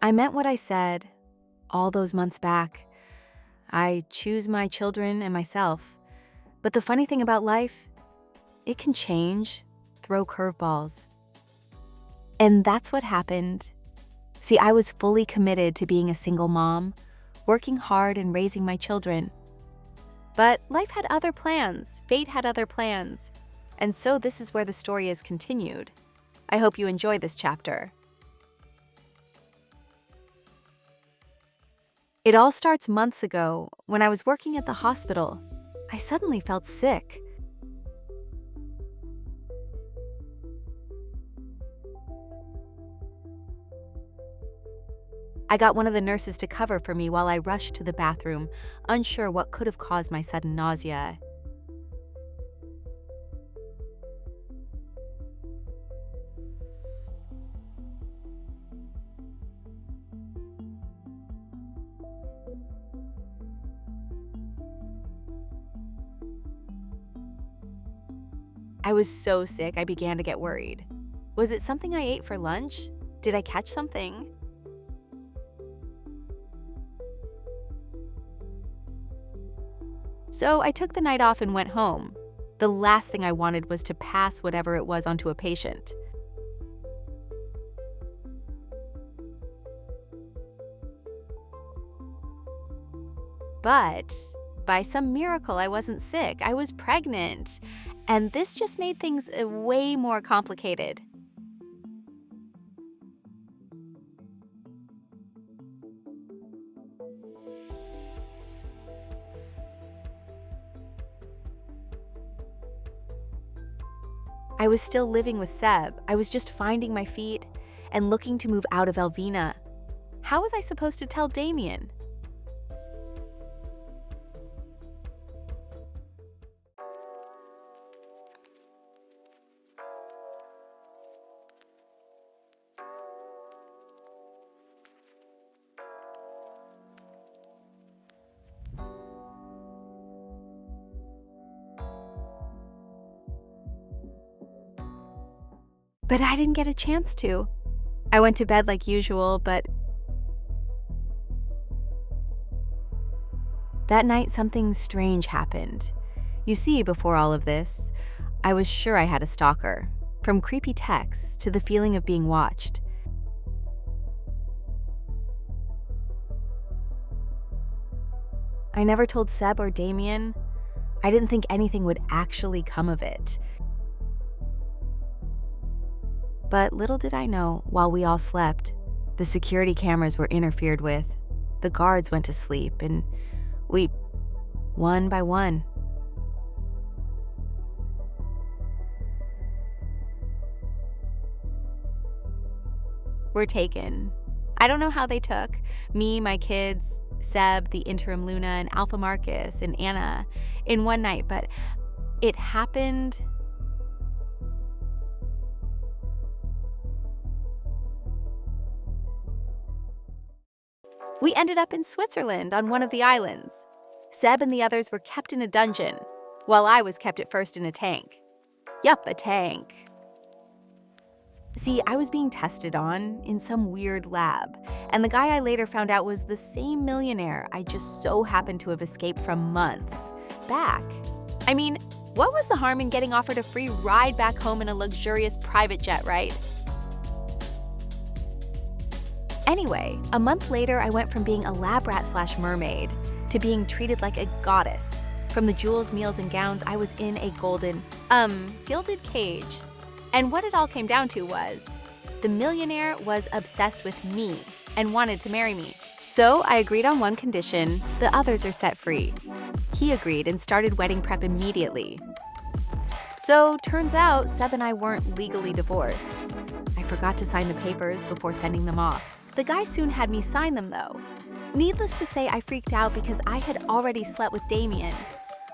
I meant what I said all those months back. I choose my children and myself. But the funny thing about life, it can change, throw curveballs. And that's what happened. See, I was fully committed to being a single mom, working hard and raising my children. But life had other plans, fate had other plans. And so this is where the story is continued. I hope you enjoy this chapter. It all starts months ago when I was working at the hospital. I suddenly felt sick. I got one of the nurses to cover for me while I rushed to the bathroom, unsure what could have caused my sudden nausea. I was so sick I began to get worried. Was it something I ate for lunch? Did I catch something? So I took the night off and went home. The last thing I wanted was to pass whatever it was onto a patient. But by some miracle, I wasn't sick. I was pregnant. And this just made things way more complicated. I was still living with Seb. I was just finding my feet and looking to move out of Elvina. How was I supposed to tell Damien? But I didn't get a chance to. I went to bed like usual, but that night something strange happened. You see, before all of this, I was sure I had a stalker, from creepy texts to the feeling of being watched. I never told Seb or Damien. I didn't think anything would actually come of it. But little did I know, while we all slept, the security cameras were interfered with, the guards went to sleep, and we, one by one, were taken. I don't know how they took me, my kids, Seb, the interim Luna, and Alpha Marcus, and Anna in one night, but it happened. We ended up in Switzerland on one of the islands. Seb and the others were kept in a dungeon, while I was kept at first in a tank. Yup, a tank. See, I was being tested on in some weird lab, and the guy I later found out was the same millionaire I just so happened to have escaped from months back. I mean, what was the harm in getting offered a free ride back home in a luxurious private jet, right? Anyway, a month later, I went from being a lab rat / mermaid to being treated like a goddess. From the jewels, meals, and gowns, I was in a golden, gilded cage. And what it all came down to was, the millionaire was obsessed with me and wanted to marry me. So I agreed on one condition: the others are set free. He agreed and started wedding prep immediately. So turns out Seb and I weren't legally divorced. I forgot to sign the papers before sending them off. The guy soon had me sign them though. Needless to say, I freaked out because I had already slept with Damien.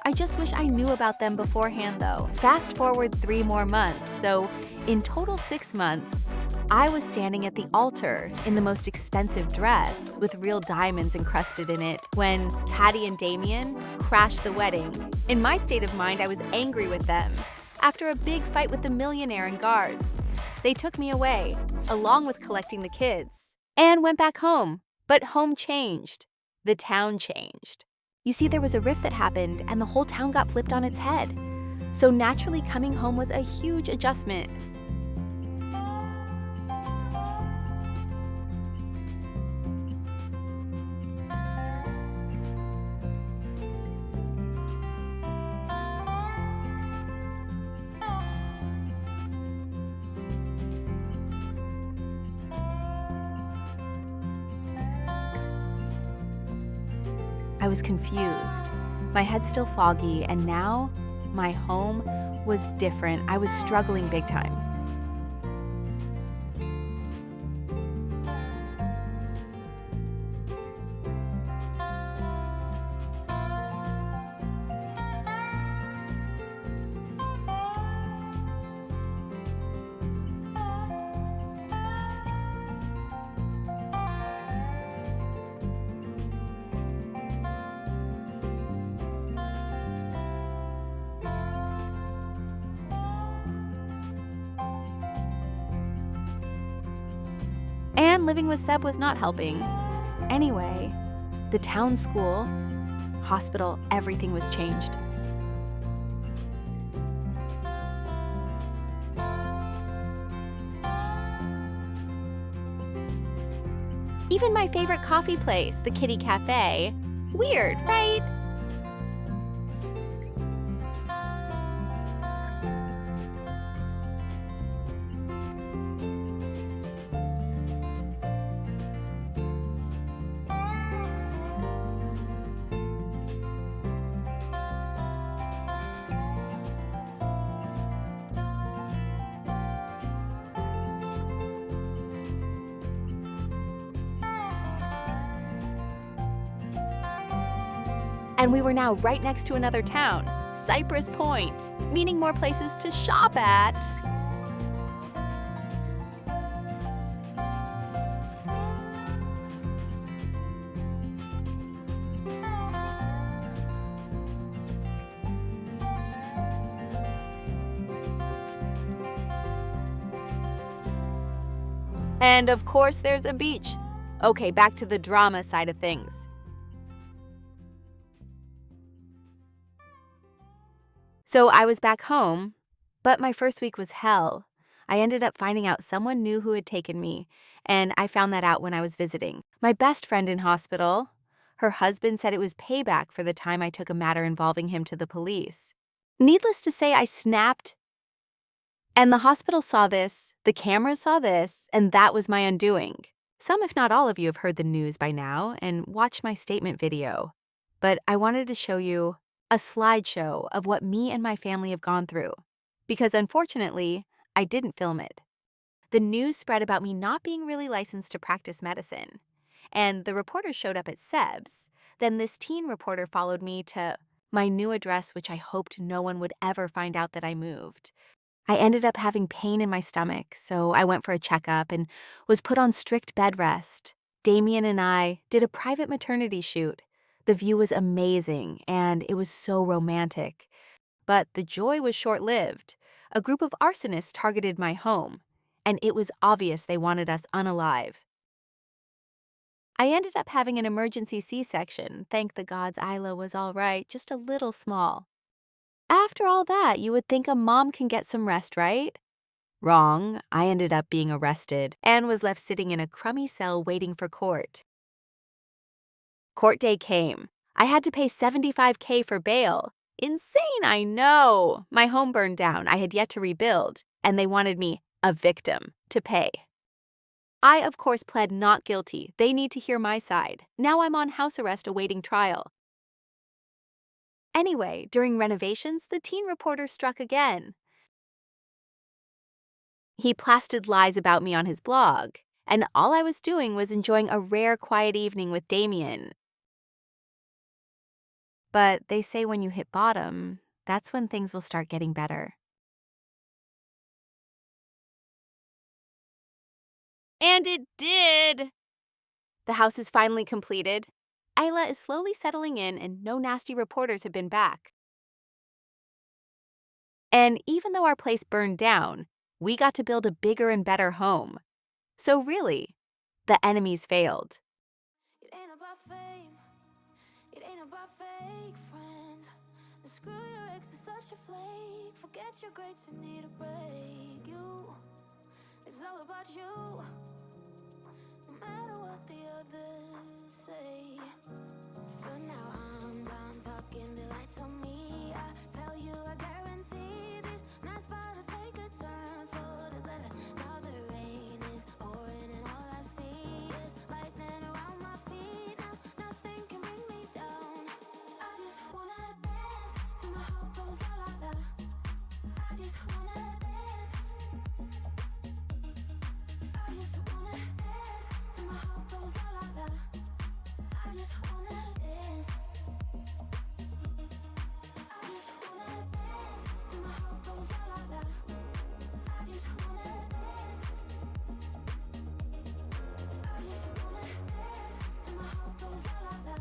I just wish I knew about them beforehand though. Fast forward 3 more months, so in total 6 months, I was standing at the altar in the most expensive dress with real diamonds encrusted in it when Patty and Damien crashed the wedding. In my state of mind, I was angry with them. After a big fight with the millionaire and guards, they took me away, along with collecting the kids. and went back home. But home changed. The town changed. You see, there was a rift that happened, and the whole town got flipped on its head. So naturally, coming home was a huge adjustment. I was confused. My head still foggy, and now my home was different. I was struggling big time. And living with Seb was not helping. Anyway, the town school, hospital, everything was changed. Even my favorite coffee place, the Kitty Cafe. Weird, right? And we were now right next to another town, Cypress Point, meaning more places to shop at. And of course, there's a beach. Okay, back to the drama side of things. So I was back home, but my first week was hell. I ended up finding out someone knew who had taken me, and I found that out when I was visiting. My best friend in hospital, her husband said it was payback for the time I took a matter involving him to the police. Needless to say, I snapped, and the hospital saw this, the cameras saw this, and that was my undoing. Some, if not all of you, have heard the news by now and watched my statement video, but I wanted to show you a slideshow of what me and my family have gone through, because unfortunately, I didn't film it. The news spread about me not being really licensed to practice medicine, and the reporter showed up at Seb's. Then this teen reporter followed me to my new address, which I hoped no one would ever find out that I moved. I ended up having pain in my stomach, so I went for a checkup and was put on strict bed rest. Damien and I did a private maternity shoot. The view was amazing, and it was so romantic. But the joy was short-lived. A group of arsonists targeted my home, and it was obvious they wanted us unalive. I ended up having an emergency C-section. Thank the gods Isla was all right, just a little small. After all that, you would think a mom can get some rest, right? Wrong. I ended up being arrested and was left sitting in a crummy cell waiting for court. Court day came. I had to pay $75K for bail. Insane, I know. My home burned down. I had yet to rebuild, and they wanted me, a victim, to pay. I, of course, pled not guilty. They need to hear my side. Now I'm on house arrest awaiting trial. Anyway, during renovations, the teen reporter struck again. He plastered lies about me on his blog, and all I was doing was enjoying a rare quiet evening with Damien. But they say when you hit bottom, that's when things will start getting better. And it did! The house is finally completed. Isla is slowly settling in, and no nasty reporters have been back. And even though our place burned down, we got to build a bigger and better home. So really, the enemies failed. It ain't about fame, it ain't about fake friends. And screw your ex, is such a flake. Forget your grades, you need a break. It's all about you, no matter what the others say. But now I'm done talking, the lights on me. I tell you, I guarantee this night's about to take a turn for the better. Now the rain is pouring and all I see is lightning around my feet. Now nothing can bring me down. I just wanna dance till my heart goes la la la. I just wanna dance. I just wanna dance till my heart goes la la la. I just wanna dance. I just wanna dance till my heart goes la la la. I just wanna dance. I just wanna dance till my heart goes la la la.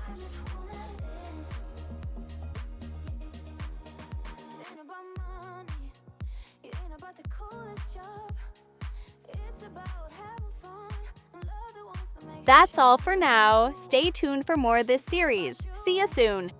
I just wanna dance. It ain't about money, it ain't about the coolest job. It's about having fun and love the ones that make you That's shine. all for now. Stay tuned for more of this series. See you soon.